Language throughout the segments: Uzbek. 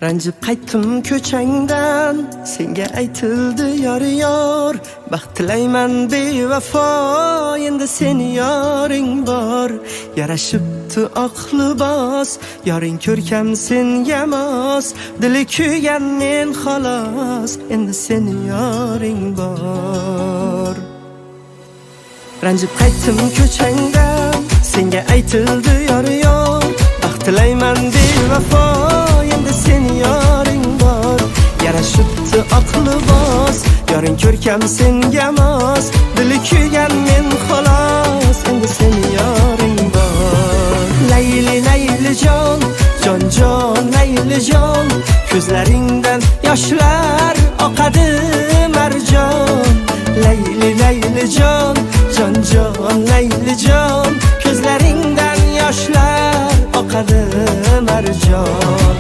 Ranjib qaytdim ko'changdan, senga aytildi yor baxt tilayman bevafo, endi seni yoring bor. Yarashibdi oq libos, yoring ko'rkam senga mos, dili kuygan men xolos, endi seni yoring bor. Ranjib qaytdim ko'changdan, senga aytildi yor baxt tilayman bevafo, endi seni yoring bor. Yarashibdi oq libos, yoring ko'rkam senga mos, dili kuygan men xolos, endi seni yoring bor. Layli layli jon, jon jon layli jon, ko'zlaringdan yoshlar oqadi marjon. Layli layli jon, jon jon layli jon, ko'zlaringdan yoshlar oqadi marjon.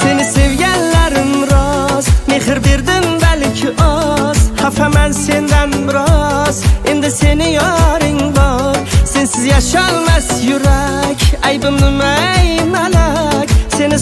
Seni sevganlarim rost, mehr berdim balki oz, xafaman sendan biroz, endi seni yoring bor. Sensiz yasholmas yurak, aybim nima ey malak, seni